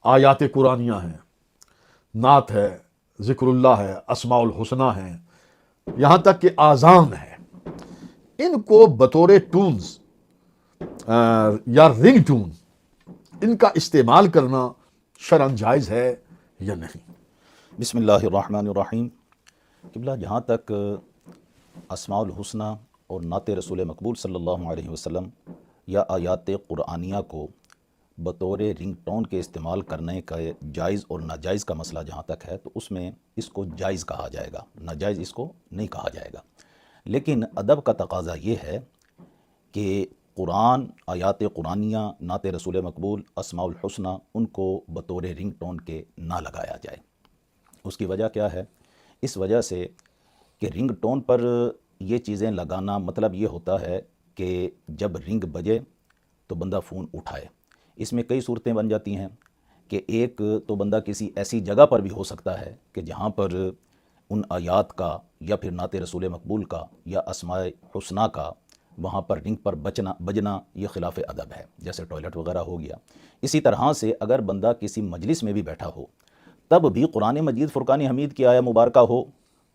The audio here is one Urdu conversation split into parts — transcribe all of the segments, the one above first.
آیات قرآنیہ ہیں، نعت ہے، ذکر اللہ ہے، اسماء الحسنہ ہیں، یہاں تک کہ آذان ہے، ان کو بطور ٹونز یا رنگ ٹون ان کا استعمال کرنا شرعاً جائز ہے یا نہیں؟ بسم اللہ الرحمن الرحیم۔ قبلہ جہاں تک اسماء الحسنہ اور نعت رسول مقبول صلی اللہ علیہ وسلم یا آیات قرآنیہ کو بطور رنگ ٹون کے استعمال کرنے کا جائز اور ناجائز کا مسئلہ جہاں تک ہے تو اس میں اس کو جائز کہا جائے گا، ناجائز اس کو نہیں کہا جائے گا۔ لیکن ادب کا تقاضا یہ ہے کہ قرآن، آیات قرآنیہ، نعت رسول مقبول، اسماء الحسنہ ان کو بطور رنگ ٹون کے نہ لگایا جائے۔ اس کی وجہ کیا ہے؟ اس وجہ سے کہ رنگ ٹون پر یہ چیزیں لگانا مطلب یہ ہوتا ہے کہ جب رنگ بجے تو بندہ فون اٹھائے۔ اس میں کئی صورتیں بن جاتی ہیں کہ ایک تو بندہ کسی ایسی جگہ پر بھی ہو سکتا ہے کہ جہاں پر ان آیات کا یا پھر نعت رسول مقبول کا یا اسماء حسنہ کا وہاں پر رنگ پر بجنا یہ خلاف ادب ہے، جیسے ٹوائلٹ وغیرہ ہو گیا۔ اسی طرح سے اگر بندہ کسی مجلس میں بھی بیٹھا ہو تب بھی قرآن مجید فرقان حمید کی آیہ مبارکہ ہو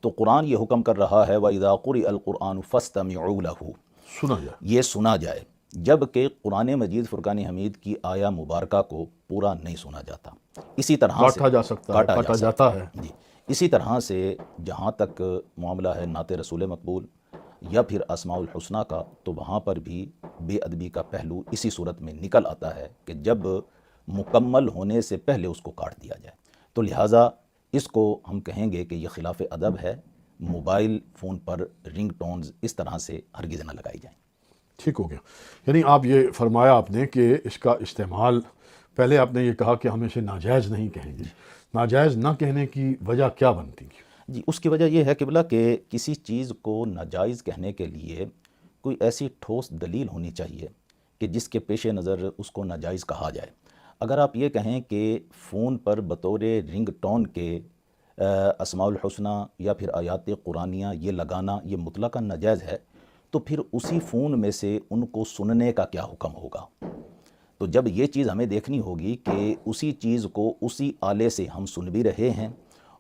تو قرآن یہ حکم کر رہا ہے وَإِذَا قُرِئَ الْقُرْآنُ فَاسْتَمِعُوا لَهُ، سنا جائے، یہ سنا جائے، جب کہ قرآن مجید فرقان حمید کی آیہ مبارکہ کو پورا نہیں سنا جاتا۔ اسی طرح سے کاٹا جا سکتا ہے، کاٹا جاتا ہے۔ جی، اسی طرح سے جہاں تک معاملہ ہے نعت رسول مقبول یا پھر اسماء الحسنہ کا تو وہاں پر بھی بے ادبی کا پہلو اسی صورت میں نکل آتا ہے کہ جب مکمل ہونے سے پہلے اس کو کاٹ دیا جائے، تو لہٰذا اس کو ہم کہیں گے کہ یہ خلاف ادب ہے۔ موبائل فون پر رنگ ٹونز اس طرح سے ہرگز نہ لگائی جائیں۔ ٹھیک ہو گیا، یعنی آپ یہ فرمایا آپ نے کہ اس کا استعمال، پہلے آپ نے یہ کہا کہ ہم اسے ناجائز نہیں کہیں گے، ناجائز نہ کہنے کی وجہ کیا بنتی ہے؟ جی، اس کی وجہ یہ ہے قبلہ کہ کسی چیز کو ناجائز کہنے کے لیے کوئی ایسی ٹھوس دلیل ہونی چاہیے کہ جس کے پیش نظر اس کو ناجائز کہا جائے۔ اگر آپ یہ کہیں کہ فون پر بطور رنگ ٹون کے اسماء الحسنہ یا پھر آیات قرآنیہ یہ لگانا یہ مطلقاً ناجائز ہے تو پھر اسی فون میں سے ان کو سننے کا کیا حکم ہوگا؟ تو جب یہ چیز ہمیں دیکھنی ہوگی کہ اسی چیز کو اسی آلے سے ہم سن بھی رہے ہیں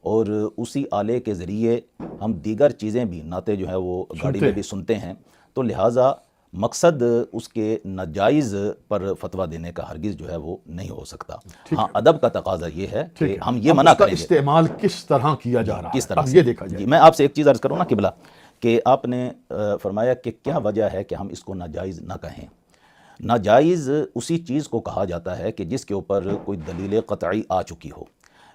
اور اسی آلے کے ذریعے ہم دیگر چیزیں بھی نعتیں جو ہے وہ گاڑی میں بھی سنتے ہیں، تو لہٰذا مقصد اس کے ناجائز پر فتویٰ دینے کا ہرگز جو ہے وہ نہیں ہو سکتا۔ ہاں، ادب کا تقاضا یہ ہے کہ ہم یہ منع کریں گے استعمال کس طرح کیا جا رہا ہے، کس طرح اب سے۔ یہ دیکھا جائے۔ جی، میں آپ سے ایک چیز عرض کروں نا قبلہ کہ آپ نے فرمایا کہ کیا وجہ ہے کہ ہم اس کو ناجائز نہ کہیں۔ ناجائز اسی چیز کو کہا جاتا ہے کہ جس کے اوپر کوئی دلیل قطعی آ چکی ہو۔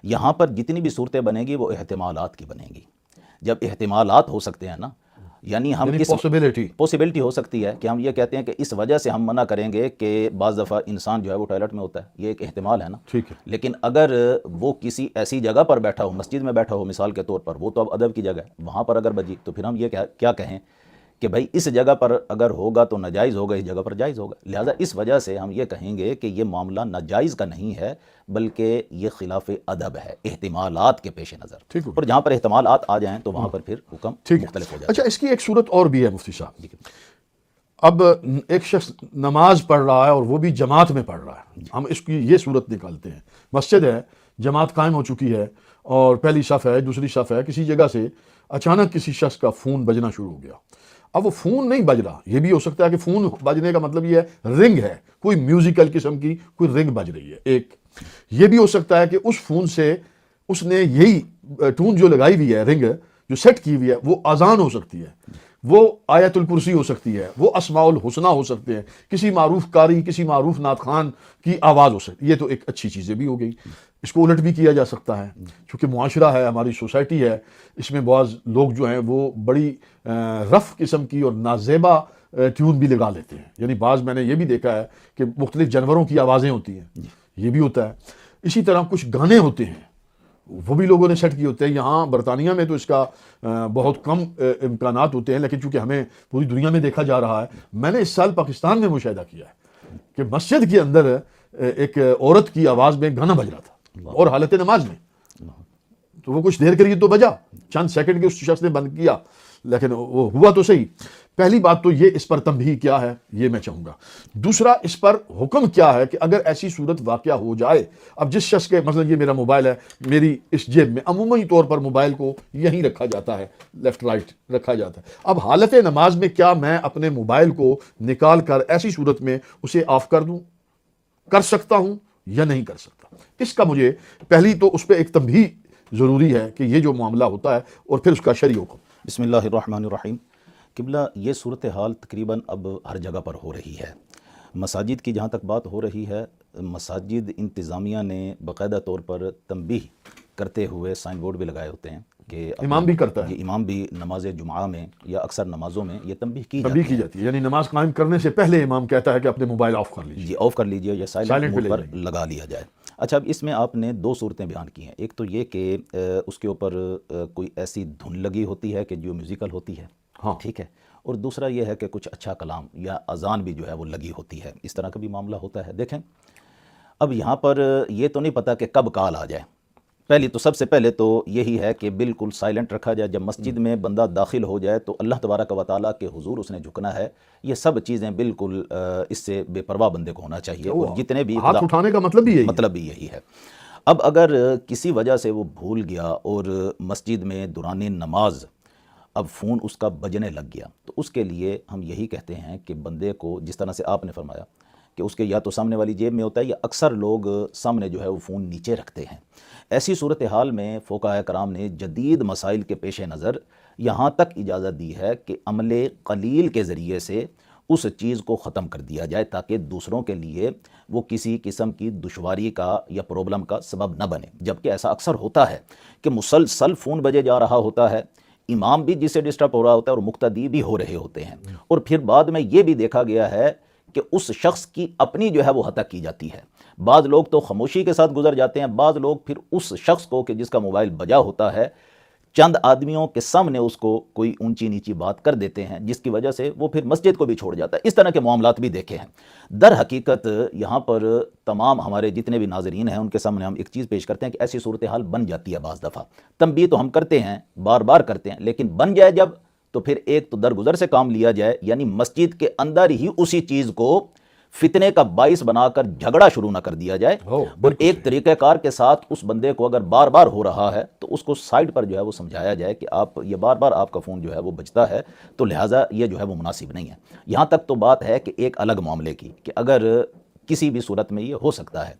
یہاں پر جتنی بھی صورتیں بنیں گی وہ احتمالات کی بنیں گی۔ جب احتمالات ہو سکتے ہیں نا، یعنی ہم کس پاسبلٹی ہو سکتی ہے کہ ہم یہ کہتے ہیں کہ اس وجہ سے ہم منع کریں گے کہ بعض دفعہ انسان جو ہے وہ ٹوائلٹ میں ہوتا ہے، یہ ایک احتمال ہے نا۔ ٹھیک ہے، لیکن اگر وہ کسی ایسی جگہ پر بیٹھا ہو، مسجد میں بیٹھا ہو مثال کے طور پر، وہ تو اب ادب کی جگہ ہے، وہاں پر اگر بجی تو پھر ہم یہ کیا کہیں کہ بھائی اس جگہ پر اگر ہوگا تو ناجائز ہوگا، اس جگہ پر جائز ہوگا۔ لہٰذا اس وجہ سے ہم یہ کہیں گے کہ یہ معاملہ ناجائز کا نہیں ہے بلکہ یہ خلاف ادب ہے احتمالات کے پیش نظر، اور جہاں پر احتمالات آ جائیں تو وہاں پر پھر حکم مختلف ہو جائے۔ اچھا، اس کی ایک صورت اور بھی ہے مفتی صاحب، اب ایک شخص نماز پڑھ رہا ہے اور وہ بھی جماعت میں پڑھ رہا ہے، ہم اس کی یہ صورت نکالتے ہیں، مسجد ہے، جماعت قائم ہو چکی ہے اور پہلی صف ہے، دوسری صف ہے، کسی جگہ سے اچانک کسی شخص کا فون بجنا شروع ہو گیا۔ اب وہ فون نہیں بج رہا، یہ بھی ہو سکتا ہے کہ فون بجنے کا مطلب یہ ہے رنگ ہے، کوئی میوزیکل قسم کی کوئی رنگ بج رہی ہے، ایک یہ بھی ہو سکتا ہے کہ اس فون سے اس نے یہی ٹون جو لگائی ہوئی ہے، رنگ جو سیٹ کی ہوئی ہے، وہ اذان ہو سکتی ہے، وہ آیت الکرسی ہو سکتی ہے، وہ اسماء الحسنہ ہو سکتے ہیں، کسی معروف قاری، کسی معروف نعت خوان کی آواز ہو سکتی ہے۔ یہ تو ایک اچھی چیزیں بھی ہو گئی، اس کو الٹ بھی کیا جا سکتا ہے، چونکہ معاشرہ ہے، ہماری سوسائٹی ہے، اس میں بعض لوگ جو ہیں وہ بڑی رف قسم کی اور نازیبا ٹیون بھی لگا لیتے ہیں، یعنی بعض میں نے یہ بھی دیکھا ہے کہ مختلف جانوروں کی آوازیں ہوتی ہیں، یہ بھی ہوتا ہے۔ اسی طرح کچھ گانے ہوتے ہیں وہ بھی لوگوں نے سیٹ کیے ہوتے ہیں، یہاں برطانیہ میں تو اس کا بہت کم امکانات ہوتے ہیں، لیکن چونکہ ہمیں پوری دنیا میں دیکھا جا رہا ہے، میں نے اس سال پاکستان میں مشاہدہ کیا ہے کہ مسجد کے اندر ایک عورت کی آواز میں گانا بج رہا تھا اور حالت نماز میں، تو وہ کچھ دیر کے لیے تو بجا، چند سیکنڈ کے اس شخص نے بند کیا، لیکن وہ ہوا تو صحیح. پہلی بات تو یہ اس پر تنبیہ کیا ہے یہ میں چاہوں گا. دوسرا اس پر حکم کیا ہے کہ اگر ایسی صورت واقعہ ہو جائے, اب جس شخص کے مثلا یہ میرا موبائل ہے, میری اس جیب میں عموماً طور پر موبائل کو یہیں رکھا جاتا ہے, لیفٹ رائٹ رکھا جاتا ہے. اب حالت نماز میں کیا میں اپنے موبائل کو نکال کر ایسی صورت میں اسے آف کر دوں, کر سکتا ہوں یا نہیں کر سکتا؟ اس کا مجھے پہلی تو اس پہ ایک تنبیہ ضروری ہے کہ یہ جو معاملہ ہوتا ہے اور پھر اس کا شرعی حکم. بسم اللہ الرحمن الرحیم. قبلہ یہ صورتحال تقریباً اب ہر جگہ پر ہو رہی ہے. مساجد کی جہاں تک بات ہو رہی ہے, مساجد انتظامیہ نے باقاعدہ طور پر تنبیہ کرتے ہوئے سائن بورڈ بھی لگائے ہوتے ہیں کہ امام بھی کرتا ہے, یہ امام بھی نماز جمعہ میں یا اکثر نمازوں میں یہ تنبیہ کی جاتی ہے. یعنی نماز قائم کرنے سے پہلے امام کہتا ہے کہ اپنے موبائل آف کر لیجیے, جی آف کر لیجیے یا سائلنٹ موڈ پر لگا لیا جائے. اچھا, اب اس میں آپ نے دو صورتیں بیان کی ہیں. ایک تو یہ کہ اس کے اوپر کوئی ایسی دھن لگی ہوتی ہے کہ جو میوزیکل ہوتی ہے, ہاں ٹھیک ہے, اور دوسرا یہ ہے کہ کچھ اچھا کلام یا اذان بھی جو ہے وہ لگی ہوتی ہے. اس طرح کا بھی معاملہ ہوتا ہے. دیکھیں, اب یہاں پر یہ تو نہیں پتہ کہ کب کال آ جائے. پہلی تو سب سے پہلے تو یہی ہے کہ بالکل سائلنٹ رکھا جائے. جب مسجد میں بندہ داخل ہو جائے تو اللہ تبارک و تعالیٰ کے حضور اس نے جھکنا ہے. یہ سب چیزیں بالکل اس سے بے پرواہ بندے کو ہونا چاہیے. اور جتنے بھی ہاتھ اٹھانے کا مطلب بھی یہی ہے. اب اگر کسی وجہ سے وہ بھول گیا اور مسجد میں دوران نماز اب فون اس کا بجنے لگ گیا, تو اس کے لیے ہم یہی کہتے ہیں کہ بندے کو, جس طرح سے آپ نے فرمایا کہ اس کے یا تو سامنے والی جیب میں ہوتا ہے یا اکثر لوگ سامنے جو ہے وہ فون نیچے رکھتے ہیں. ایسی صورتحال میں فقہاء کرام نے جدید مسائل کے پیش نظر یہاں تک اجازت دی ہے کہ عمل قلیل کے ذریعے سے اس چیز کو ختم کر دیا جائے تاکہ دوسروں کے لیے وہ کسی قسم کی دشواری کا یا پرابلم کا سبب نہ بنے. جبکہ ایسا اکثر ہوتا ہے کہ مسلسل فون بجے جا رہا ہوتا ہے, امام بھی جس سے ڈسٹرب ہو رہا ہوتا ہے اور مقتدی بھی ہو رہے ہوتے ہیں, اور پھر بعد میں یہ بھی دیکھا گیا ہے کہ اس شخص کی اپنی جو ہے وہ ہتک کی جاتی ہے. بعض لوگ تو خاموشی کے ساتھ گزر جاتے ہیں, بعض لوگ پھر اس شخص کو کہ جس کا موبائل بجا ہوتا ہے چند آدمیوں کے سامنے اس کو کوئی اونچی نیچی بات کر دیتے ہیں, جس کی وجہ سے وہ پھر مسجد کو بھی چھوڑ جاتا ہے. اس طرح کے معاملات بھی دیکھے ہیں. در حقیقت یہاں پر تمام ہمارے جتنے بھی ناظرین ہیں ان کے سامنے ہم ایک چیز پیش کرتے ہیں کہ ایسی صورتحال بن جاتی ہے بعض دفعہ. تنبیہ تو ہم کرتے ہیں, بار بار کرتے ہیں, لیکن بن جائے جب تو پھر ایک تو درگزر سے کام لیا جائے, یعنی مسجد کے اندر ہی اسی چیز کو فتنے کا باعث بنا کر جھگڑا شروع نہ کر دیا جائے. اور ایک طریقہ کار کے ساتھ اس بندے کو اگر بار بار ہو رہا ہے تو اس کو سائڈ پر جو ہے وہ سمجھایا جائے کہ آپ یہ بار بار آپ کا فون جو ہے وہ بجتا ہے, تو لہٰذا یہ جو ہے وہ مناسب نہیں ہے. یہاں تک تو بات ہے کہ ایک الگ معاملے کی کہ اگر کسی بھی صورت میں یہ ہو سکتا ہے.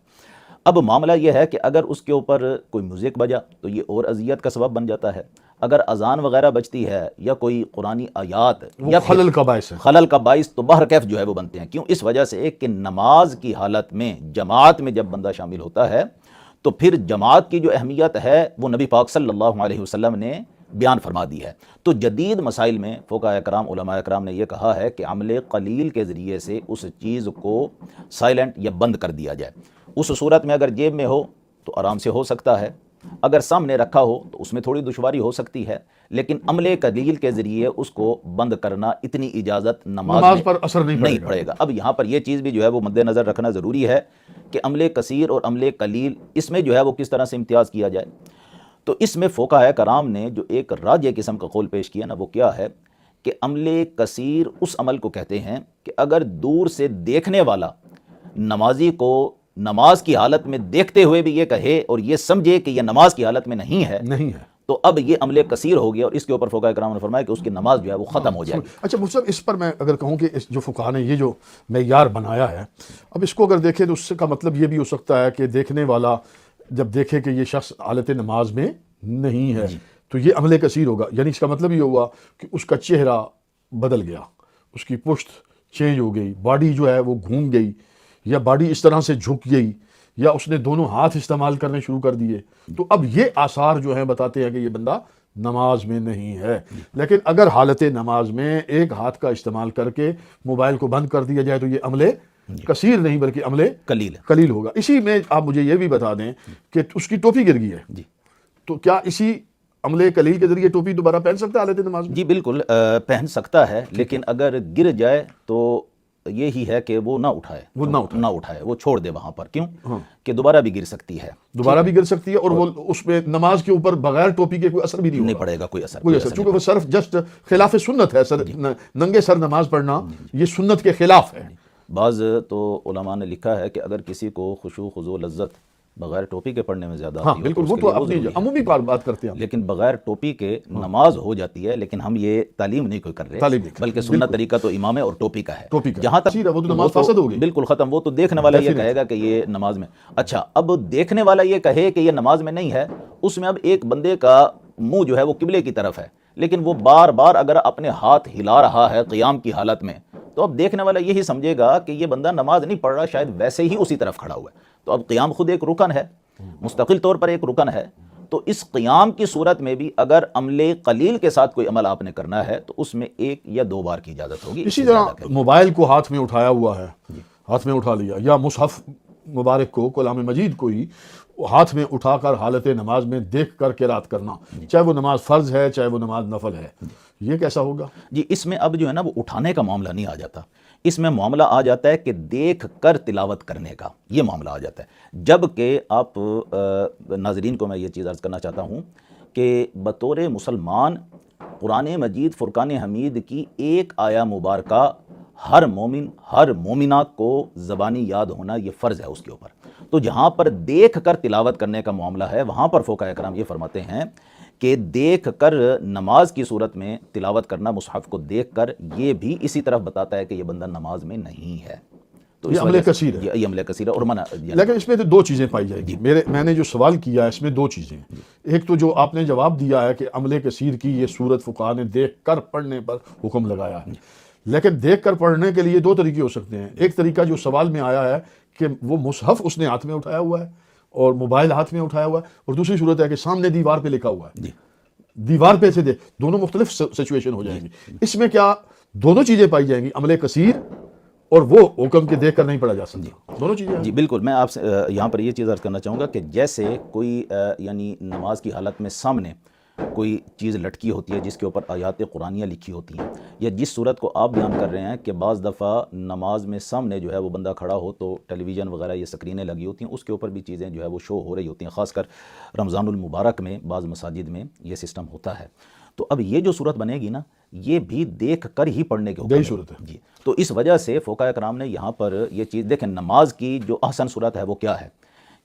اب معاملہ یہ ہے کہ اگر اس کے اوپر کوئی میوزک بجا تو یہ اور اذیت کا سبب بن جاتا ہے. اگر اذان وغیرہ بجتی ہے یا کوئی قرآنی آیات یا خلل کا باعث ہے, خلل کا باعث تو بہر کیف جو ہے وہ بنتے ہیں. کیوں؟ اس وجہ سے کہ نماز کی حالت میں جماعت میں جب بندہ شامل ہوتا ہے تو پھر جماعت کی جو اہمیت ہے وہ نبی پاک صلی اللہ علیہ وسلم نے بیان فرما دی ہے. تو جدید مسائل میں فقہاء کرام, علماء کرام نے یہ کہا ہے کہ عمل قلیل کے ذریعے سے اس چیز کو سائلنٹ یا بند کر دیا جائے. اس صورت میں اگر جیب میں ہو تو آرام سے ہو سکتا ہے, اگر سامنے رکھا ہو تو اس میں تھوڑی دشواری ہو سکتی ہے, لیکن عمل قلیل کے ذریعے اس کو بند کرنا اتنی اجازت نماز پر اثر نہیں پڑے گا. اب یہاں پر یہ چیز بھی جو ہے وہ مد نظر رکھنا ضروری ہے کہ عمل کثیر اور عمل قلیل اس میں جو ہے وہ کس طرح سے امتیاز کیا جائے. تو اس میں فقہاء کرام نے جو ایک راجح قسم کا قول پیش کیا نا, وہ کیا ہے کہ عمل کثیر اس عمل کو کہتے ہیں کہ اگر دور سے دیکھنے والا نمازی کو نماز کی حالت میں دیکھتے ہوئے بھی یہ کہے اور یہ سمجھے کہ یہ نماز کی حالت میں نہیں ہے تو اب یہ عمل کثیر ہو گیا, اور اس کے اوپر فقہاء کرام نے فرمایا کہ اس کی نماز جو ہے وہ ختم ہو جائے گی. اچھا مصطفیٰ, اس پر میں اگر کہوں کہ جو فقہاء نے یہ جو معیار بنایا ہے, اب اس کو اگر دیکھیں تو اس کا مطلب یہ بھی ہو سکتا ہے کہ دیکھنے والا جب دیکھے کہ یہ شخص حالت نماز میں نہیں ہے تو یہ عمل کثیر ہوگا. یعنی اس کا مطلب یہ ہوا کہ اس کا چہرہ بدل گیا, اس کی پشت چینج ہو گئی, باڈی جو ہے وہ گھوم گئی, یا باڈی اس طرح سے جھک گئی, یا اس نے دونوں ہاتھ استعمال کرنے شروع کر دیے. تو اب یہ آثار جو ہیں بتاتے ہیں کہ یہ بندہ نماز میں نہیں ہے. لیکن اگر حالت نماز میں ایک ہاتھ کا استعمال کر کے موبائل کو بند کر دیا جائے تو یہ عمل کثیر نہیں بلکہ عمل قلیل ہوگا. اسی میں آپ مجھے یہ بھی بتا دیں کہ اس کی ٹوپی گر گئی ہے, تو کیا اسی عمل قلیل کے ذریعے ٹوپی دوبارہ پہن سکتا ہے حالت نماز میں؟ جی بالکل پہن سکتا ہے, لیکن اگر گر جائے تو یہی ہے کہ وہ نہ اٹھائے، وہ نہ اٹھائے، وہ چھوڑ دے وہاں پر. کیوں کہ دوبارہ بھی گر سکتی ہے، دوبارہ بھی گر سکتی ہے، اور وہ اس پہ نماز کے اوپر بغیر ٹوپی کے کوئی اثر بھی نہیں پڑے گا، کوئی اثر چونکہ وہ صرف جسٹ خلاف سنت ہے. ننگے سر نماز پڑھنا یہ سنت کے خلاف ہے. بعض تو علماء نے لکھا ہے کہ اگر کسی کو خشوع خضوع لذت بغیر ٹوپی کے پڑھنے میں زیادہ ہاں بالکل، وہ تو اپنی عمومی بات کرتے ہیں، لیکن بغیر ٹوپی کے نماز ہو جاتی ہے. لیکن ہم یہ تعلیم نہیں کوئی کر رہے، بلکہ سنت طریقہ تو امامے اور ٹوپی کا ہے. جہاں تک وہ تو نماز فاسد ہوگی، بالکل ختم. وہ تو دیکھنے والا یہ کہے گا کہ یہ نماز میں. اچھا، اب دیکھنے والا یہ کہے کہ یہ نماز میں نہیں ہے، اس میں اب ایک بندے کا منہ جو ہے وہ قبلے کی طرف ہے، لیکن وہ بار بار اگر اپنے ہاتھ ہلا رہا ہے قیام کی حالت میں، تو اب دیکھنے والا یہی سمجھے گا کہ یہ بندہ نماز نہیں پڑھ رہا، شاید ویسے ہی اسی طرف کھڑا ہوا ہے. تو اب قیام خود ایک رکن ہے، مستقل طور پر ایک رکن ہے. تو اس قیام کی صورت میں بھی اگر عمل قلیل کے ساتھ کوئی عمل آپ نے کرنا ہے تو اس میں 1 یا 2 بار کی اجازت ہوگی. اسی طرح موبائل کو ہاتھ میں اٹھایا ہوا ہے، ہاتھ میں اٹھا لیا، یا مصحف مبارک کو، کلام مجید کو ہی ہاتھ میں اٹھا کر حالت نماز میں دیکھ کر قرات کرنا، چاہے وہ نماز فرض ہے چاہے وہ نماز نفل ہے، یہ کیسا ہوگا؟ جی، اس میں اب جو ہے نا وہ اٹھانے کا معاملہ نہیں آ جاتا، اس میں معاملہ آ جاتا ہے کہ دیکھ کر تلاوت کرنے کا، یہ معاملہ آ جاتا ہے. جبکہ آپ ناظرین کو میں یہ چیز عرض کرنا چاہتا ہوں کہ بطور مسلمان قرآن مجید فرقان حمید کی ایک آیہ مبارکہ ہر مومن ہر مومنہ کو زبانی یاد ہونا یہ فرض ہے اس کے اوپر. تو جہاں پر دیکھ کر تلاوت کرنے کا معاملہ ہے وہاں پر فقہاء کرام یہ فرماتے ہیں کہ دیکھ کر نماز کی صورت میں تلاوت کرنا مصحف کو دیکھ کر، یہ بھی اسی طرف بتاتا ہے کہ یہ بندہ نماز میں نہیں ہے. تو یہ عمل کثیر ہے، یہ عمل کثیر ہے اور منع. لیکن اس میں تو 2 چیزیں پائی جائیں گی. میں نے جو سوال کیا ہے اس میں 2 چیزیں ہیں. ایک تو جو آپ نے جواب دیا ہے کہ عمل کثیر کی یہ صورت فقہاء نے دیکھ کر پڑھنے پر حکم لگایا ہے، لیکن دیکھ کر پڑھنے کے لیے 2 طریقے ہو سکتے ہیں. ایک طریقہ جو سوال میں آیا ہے کہ وہ مصحف اس نے ہاتھ میں اٹھایا ہوا ہے اور موبائل ہاتھ میں اٹھایا ہوا ہے، اور دوسری صورت ہے کہ سامنے دیوار پہ لکھا ہوا ہے، دیوار پہ سے دونوں مختلف سچویشن ہو جائیں گی. اس میں کیا دونوں چیزیں پائی جائیں گی، عمل کثیر اور وہ حکم کے دیکھ کر نہیں پڑھا جا سکتا، دونوں چیزیں؟ جی بالکل. میں آپ سے یہاں پر یہ چیز عرض کرنا چاہوں گا کہ جیسے کوئی یعنی نماز کی حالت میں سامنے کوئی چیز لٹکی ہوتی ہے جس کے اوپر آیات قرآنیہ لکھی ہوتی ہیں، یا جس صورت کو آپ بیان کر رہے ہیں کہ بعض دفعہ نماز میں سامنے جو ہے وہ بندہ کھڑا ہو تو ٹیلی ویژن وغیرہ یہ سکرینیں لگی ہوتی ہیں، اس کے اوپر بھی چیزیں جو ہے وہ شو ہو رہی ہوتی ہیں. خاص کر رمضان المبارک میں بعض مساجد میں یہ سسٹم ہوتا ہے. تو اب یہ جو صورت بنے گی نا، یہ بھی دیکھ کر ہی پڑھنے کے یہی صورت ہے. جی، تو اس وجہ سے فقہاء کرام نے یہاں پر یہ چیز دیکھیں. نماز کی جو احسن صورت ہے وہ کیا ہے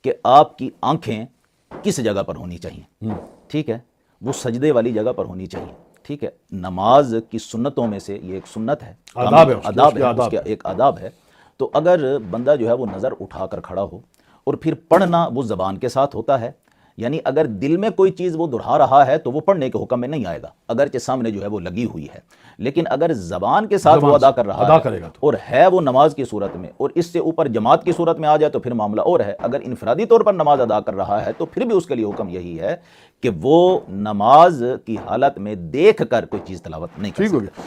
کہ آپ کی آنکھیں کس جگہ پر ہونی چاہیے، ٹھیک ہے، وہ سجدے والی جگہ پر ہونی چاہیے، ٹھیک ہے. نماز کی سنتوں میں سے یہ ایک سنت ہے، آداب ہے، اس کا ایک آداب ہے. تو اگر بندہ جو ہے وہ نظر اٹھا کر کھڑا ہو اور پھر پڑھنا وہ زبان کے ساتھ ہوتا ہے، یعنی اگر دل میں کوئی چیز وہ دہرا رہا ہے تو وہ پڑھنے کے حکم میں نہیں آئے گا اگرچہ سامنے جو ہے وہ لگی ہوئی ہے، لیکن اگر زبان کے ساتھ وہ ادا کر رہا ہے اور ہے وہ نماز کی صورت میں، اور اس سے اوپر جماعت کی صورت میں آ جائے تو پھر معاملہ اور ہے. اگر انفرادی طور پر نماز ادا کر رہا ہے تو پھر بھی اس کے لیے حکم یہی ہے کہ وہ نماز کی حالت میں دیکھ کر کوئی چیز تلاوت نہیں کر سکتا.